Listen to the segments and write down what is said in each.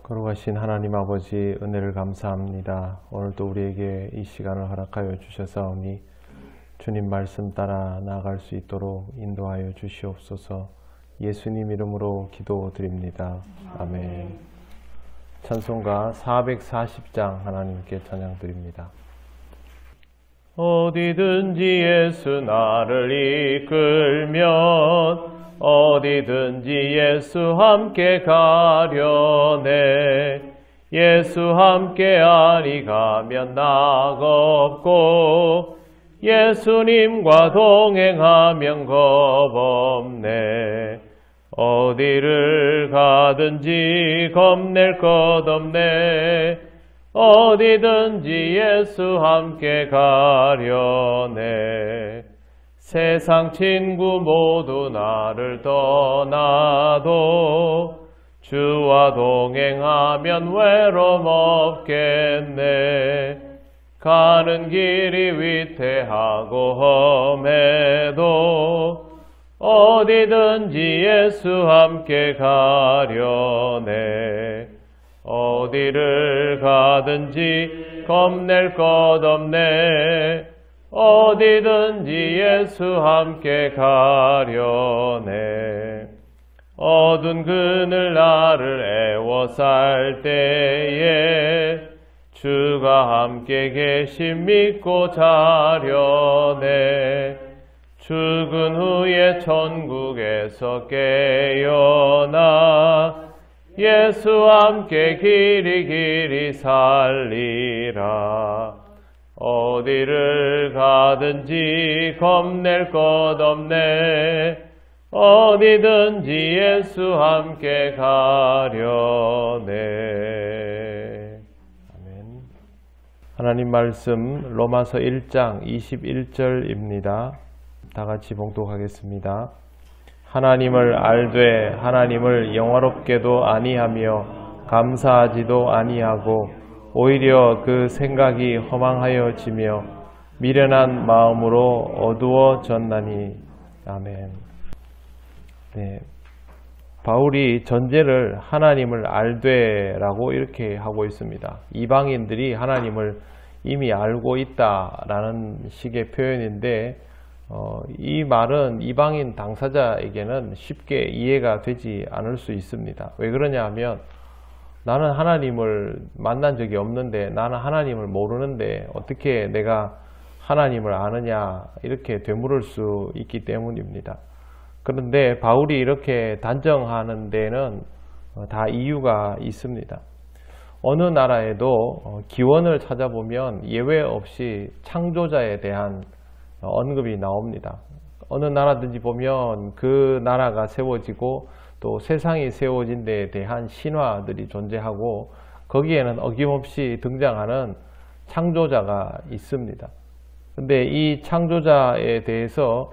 거룩하신 하나님 아버지, 은혜를 감사합니다. 오늘도 우리에게 이 시간을 허락하여 주셔서오니 주님 말씀 따라 나아갈 수 있도록 인도하여 주시옵소서. 예수님 이름으로 기도드립니다. 아멘. 찬송가 440장 하나님께 찬양드립니다. 어디든지 예수 나를 이끌면 어디든지 예수 함께 가려네. 예수 함께 아니 가면 낙없고 예수님과 동행하면 겁없네. 어디를 가든지 겁낼 것 없네. 어디든지 예수 함께 가려네. 세상 친구 모두 나를 떠나도 주와 동행하면 외로움 없겠네. 가는 길이 위태하고 험해도 어디든지 예수 함께 가려네. 어디를 가든지 겁낼 것 없네. 어디든지 예수 함께 가려네. 어두운 그늘 나를 애워쌀 때에 주가 함께 계심 믿고 자려네. 죽은 후에 천국에서 깨어나 예수 함께 길이 살리라. 어디를 가든지 겁낼 것 없네. 어디든지 예수 함께 가려네. 아멘. 하나님 말씀 로마서 1장 21절입니다. 다 같이 봉독하겠습니다. 하나님을 알되 하나님을 영화롭게도 아니하며 감사하지도 아니하고 오히려 그 생각이 허망하여지며 미련한 마음으로 어두워졌나니. 아멘. 네, 바울이 전제를 하나님을 알되라고 이렇게 하고 있습니다. 이방인들이 하나님을 이미 알고 있다라는 식의 표현인데 이 말은 이방인 당사자에게는 쉽게 이해가 되지 않을 수 있습니다. 왜 그러냐 하면 나는 하나님을 만난 적이 없는데, 나는 하나님을 모르는데 어떻게 내가 하나님을 아느냐 이렇게 되물을 수 있기 때문입니다. 그런데 바울이 이렇게 단정하는 데는 다 이유가 있습니다. 어느 나라에도 기원을 찾아보면 예외 없이 창조자에 대한 언급이 나옵니다. 어느 나라든지 보면 그 나라가 세워지고 또 세상이 세워진 데에 대한 신화들이 존재하고 거기에는 어김없이 등장하는 창조자가 있습니다. 근데 이 창조자에 대해서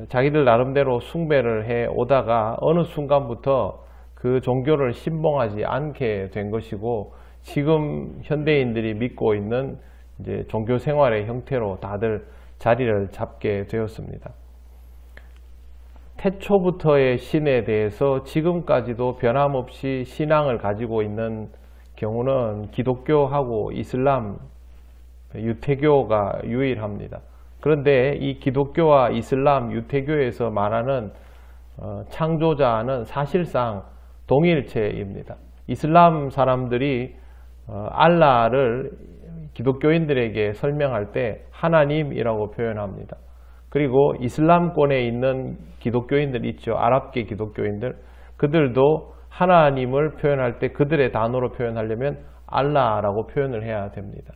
자기들 나름대로 숭배를 해 오다가 어느 순간부터 그 종교를 신봉하지 않게 된 것이고, 지금 현대인들이 믿고 있는 이제 종교 생활의 형태로 다들 자리를 잡게 되었습니다. 태초부터의 신에 대해서 지금까지도 변함없이 신앙을 가지고 있는 경우는 기독교하고 이슬람, 유태교가 유일합니다. 그런데 이 기독교와 이슬람, 유태교에서 말하는 창조자는 사실상 동일체입니다. 이슬람 사람들이 알라를 기독교인들에게 설명할 때 하나님이라고 표현합니다. 그리고 이슬람권에 있는 기독교인들 있죠. 아랍계 기독교인들. 그들도 하나님을 표현할 때 그들의 단어로 표현하려면 알라라고 표현을 해야 됩니다.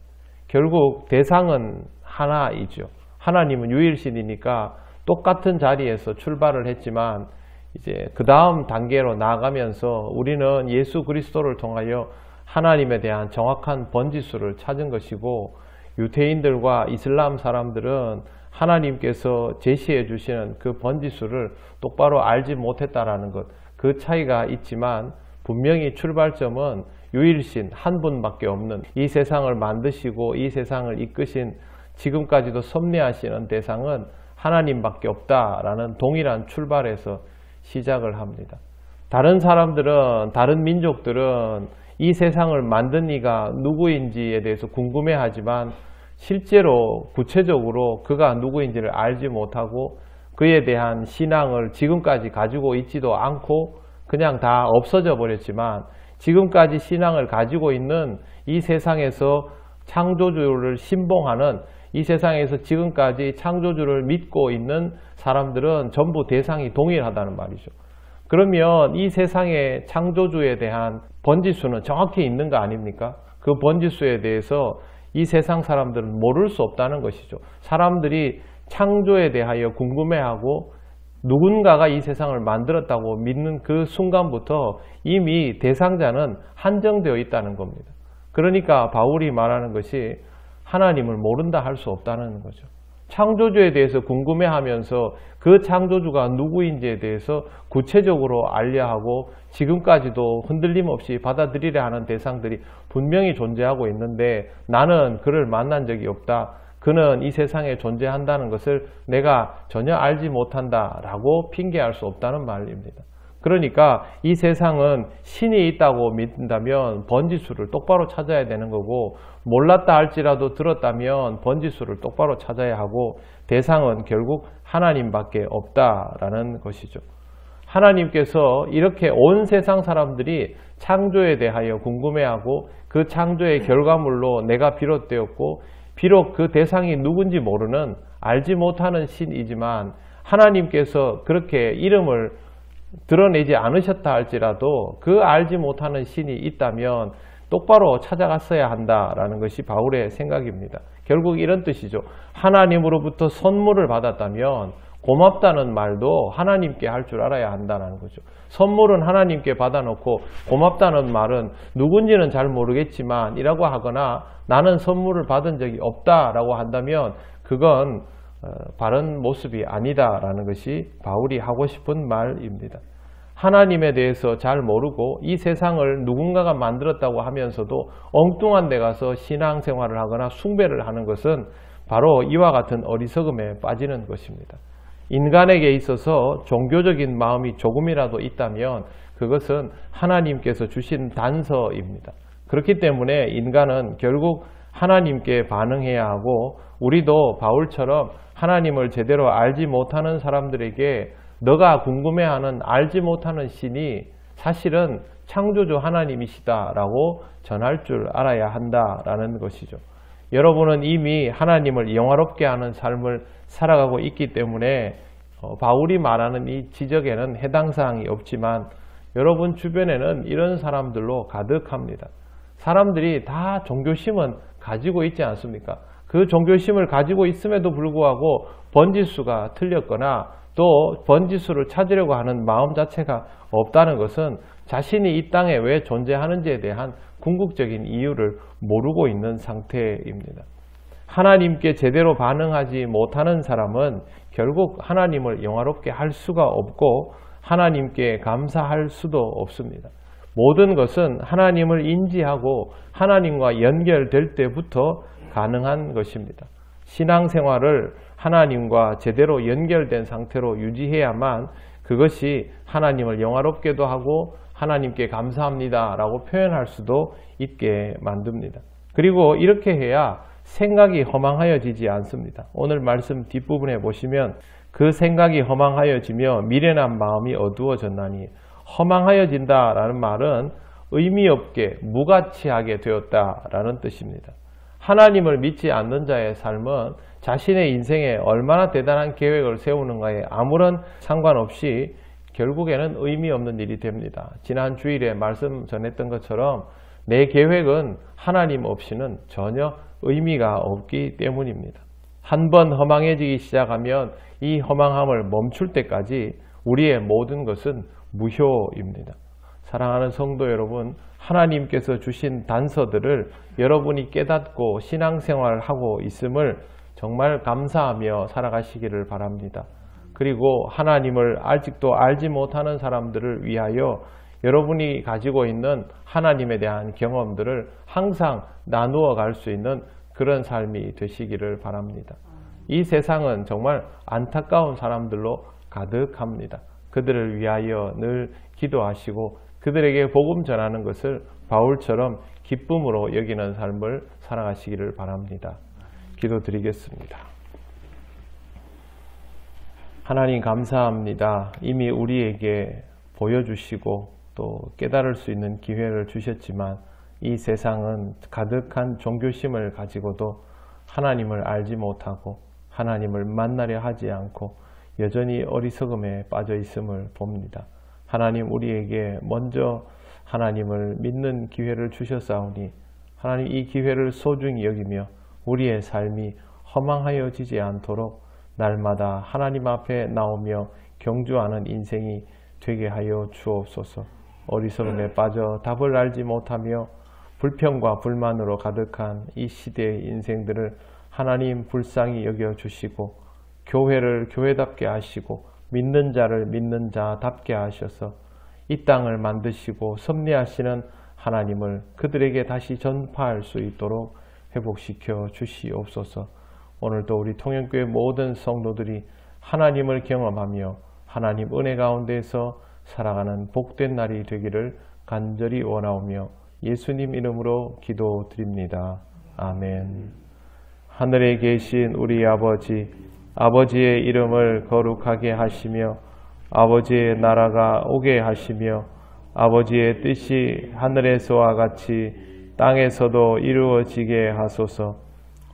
결국 대상은 하나이죠. 하나님은 유일신이니까 똑같은 자리에서 출발을 했지만 이제 그 다음 단계로 나아가면서 우리는 예수 그리스도를 통하여 하나님에 대한 정확한 번지수를 찾은 것이고, 유태인들과 이슬람 사람들은 하나님께서 제시해 주시는 그 번지수를 똑바로 알지 못했다라는 것, 그 차이가 있지만 분명히 출발점은 유일신 한 분밖에 없는, 이 세상을 만드시고 이 세상을 이끄신, 지금까지도 섭리하시는 대상은 하나님밖에 없다라는 동일한 출발에서 시작을 합니다. 다른 사람들은, 다른 민족들은 이 세상을 만든 이가 누구인지에 대해서 궁금해하지만 실제로 구체적으로 그가 누구인지를 알지 못하고 그에 대한 신앙을 지금까지 가지고 있지도 않고 그냥 다 없어져 버렸지만 지금까지 신앙을 가지고 있는 이 세상에서 창조주를 신봉하는 이 세상에서 지금까지 창조주를 믿고 있는 사람들은 전부 대상이 동일하다는 말이죠. 그러면 이 세상의 창조주에 대한 번지수는 정확히 있는 거 아닙니까? 그 번지수에 대해서 이 세상 사람들은 모를 수 없다는 것이죠. 사람들이 창조에 대하여 궁금해하고 누군가가 이 세상을 만들었다고 믿는 그 순간부터 이미 대상자는 한정되어 있다는 겁니다. 그러니까 바울이 말하는 것이 하나님을 모른다 할 수 없다는 거죠. 창조주에 대해서 궁금해하면서 그 창조주가 누구인지에 대해서 구체적으로 알려 하고 지금까지도 흔들림 없이 받아들이려 하는 대상들이 분명히 존재하고 있는데 나는 그를 만난 적이 없다. 그는 이 세상에 존재한다는 것을 내가 전혀 알지 못한다 라고 핑계할 수 없다는 말입니다. 그러니까 이 세상은 신이 있다고 믿는다면 번지수를 똑바로 찾아야 되는 거고 몰랐다 할지라도 들었다면 번지수를 똑바로 찾아야 하고 대상은 결국 하나님밖에 없다라는 것이죠. 하나님께서 이렇게 온 세상 사람들이 창조에 대하여 궁금해하고 그 창조의 결과물로 내가 비롯되었고 비록 그 대상이 누군지 모르는 알지 못하는 신이지만 하나님께서 그렇게 이름을 드러내지 않으셨다 할지라도 그 알지 못하는 신이 있다면 똑바로 찾아갔어야 한다라는 것이 바울의 생각입니다. 결국 이런 뜻이죠. 하나님으로부터 선물을 받았다면 고맙다는 말도 하나님께 할 줄 알아야 한다는 거죠. 선물은 하나님께 받아놓고 고맙다는 말은 누군지는 잘 모르겠지만 이라고 하거나 나는 선물을 받은 적이 없다라고 한다면 그건 바른 모습이 아니다라는 것이 바울이 하고 싶은 말입니다. 하나님에 대해서 잘 모르고 이 세상을 누군가가 만들었다고 하면서도 엉뚱한 데 가서 신앙생활을 하거나 숭배를 하는 것은 바로 이와 같은 어리석음에 빠지는 것입니다. 인간에게 있어서 종교적인 마음이 조금이라도 있다면 그것은 하나님께서 주신 단서입니다. 그렇기 때문에 인간은 결국 하나님께 반응해야 하고 우리도 바울처럼 하나님을 제대로 알지 못하는 사람들에게 너가 궁금해하는 알지 못하는 신이 사실은 창조주 하나님이시다라고 전할 줄 알아야 한다라는 것이죠. 여러분은 이미 하나님을 영화롭게 하는 삶을 살아가고 있기 때문에 바울이 말하는 이 지적에는 해당 사항이 없지만 여러분 주변에는 이런 사람들로 가득합니다. 사람들이 다 종교심은 가지고 있지 않습니까? 그 종교심을 가지고 있음에도 불구하고 번지수가 틀렸거나 또 번지수를 찾으려고 하는 마음 자체가 없다는 것은 자신이 이 땅에 왜 존재하는지에 대한 궁극적인 이유를 모르고 있는 상태입니다. 하나님께 제대로 반응하지 못하는 사람은 결국 하나님을 영화롭게 할 수가 없고 하나님께 감사할 수도 없습니다. 모든 것은 하나님을 인지하고 하나님과 연결될 때부터 가능한 것입니다. 신앙생활을 하나님과 제대로 연결된 상태로 유지해야만 그것이 하나님을 영화롭게도 하고 하나님께 감사합니다 라고 표현할 수도 있게 만듭니다. 그리고 이렇게 해야 생각이 허망하여지지 않습니다. 오늘 말씀 뒷부분에 보시면 그 생각이 허망하여지며 미련한 마음이 어두워졌나니 허망하여진다 라는 말은 의미 없게 무가치하게 되었다라는 뜻입니다. 하나님을 믿지 않는 자의 삶은 자신의 인생에 얼마나 대단한 계획을 세우는가에 아무런 상관없이 결국에는 의미 없는 일이 됩니다. 지난 주일에 말씀 전했던 것처럼 내 계획은 하나님 없이는 전혀 의미가 없기 때문입니다. 한번 허망해지기 시작하면 이 허망함을 멈출 때까지 우리의 모든 것은 무효입니다. 사랑하는 성도 여러분, 하나님께서 주신 단서들을 여러분이 깨닫고 신앙생활을 하고 있음을 정말 감사하며 살아가시기를 바랍니다. 그리고 하나님을 아직도 알지 못하는 사람들을 위하여 여러분이 가지고 있는 하나님에 대한 경험들을 항상 나누어 갈 수 있는 그런 삶이 되시기를 바랍니다. 이 세상은 정말 안타까운 사람들로 가득합니다. 그들을 위하여 늘 기도하시고 그들에게 복음 전하는 것을 바울처럼 기쁨으로 여기는 삶을 살아가시기를 바랍니다. 기도드리겠습니다. 하나님 감사합니다. 이미 우리에게 보여주시고 또 깨달을 수 있는 기회를 주셨지만 이 세상은 가득한 종교심을 가지고도 하나님을 알지 못하고 하나님을 만나려 하지 않고 여전히 어리석음에 빠져 있음을 봅니다. 하나님 우리에게 먼저 하나님을 믿는 기회를 주셨사오니 하나님 이 기회를 소중히 여기며 우리의 삶이 허망하여지지 않도록 날마다 하나님 앞에 나오며 경주하는 인생이 되게 하여 주옵소서. 어리석음에 빠져 답을 알지 못하며 불평과 불만으로 가득한 이 시대의 인생들을 하나님 불쌍히 여겨주시고 교회를 교회답게 하시고 믿는 자를 믿는 자답게 하셔서 이 땅을 만드시고 섭리하시는 하나님을 그들에게 다시 전파할 수 있도록 회복시켜 주시옵소서. 오늘도 우리 통영교회 모든 성도들이 하나님을 경험하며 하나님 은혜 가운데서 살아가는 복된 날이 되기를 간절히 원하오며 예수님 이름으로 기도드립니다. 아멘. 하늘에 계신 우리 아버지, 아버지의 이름을 거룩하게 하시며 아버지의 나라가 오게 하시며 아버지의 뜻이 하늘에서와 같이 땅에서도 이루어지게 하소서.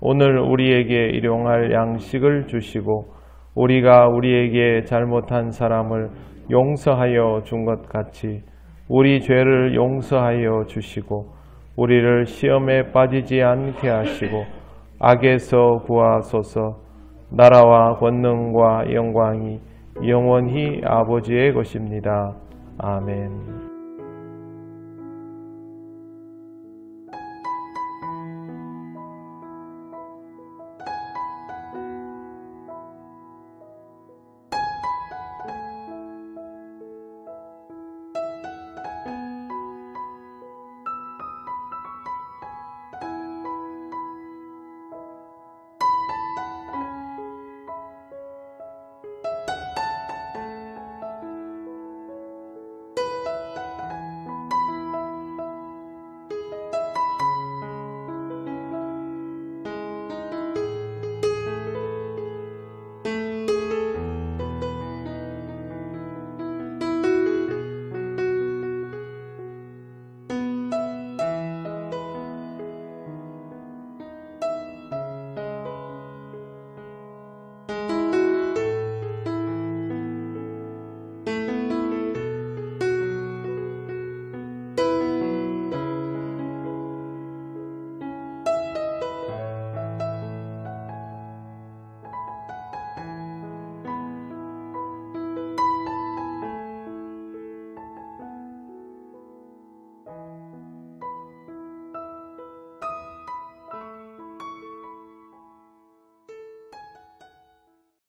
오늘 우리에게 일용할 양식을 주시고 우리가 우리에게 잘못한 사람을 용서하여 준 것 같이 우리 죄를 용서하여 주시고 우리를 시험에 빠지지 않게 하시고 악에서 구하소서. 나라와 권능과 영광이 영원히 아버지의 것입니다. 아멘.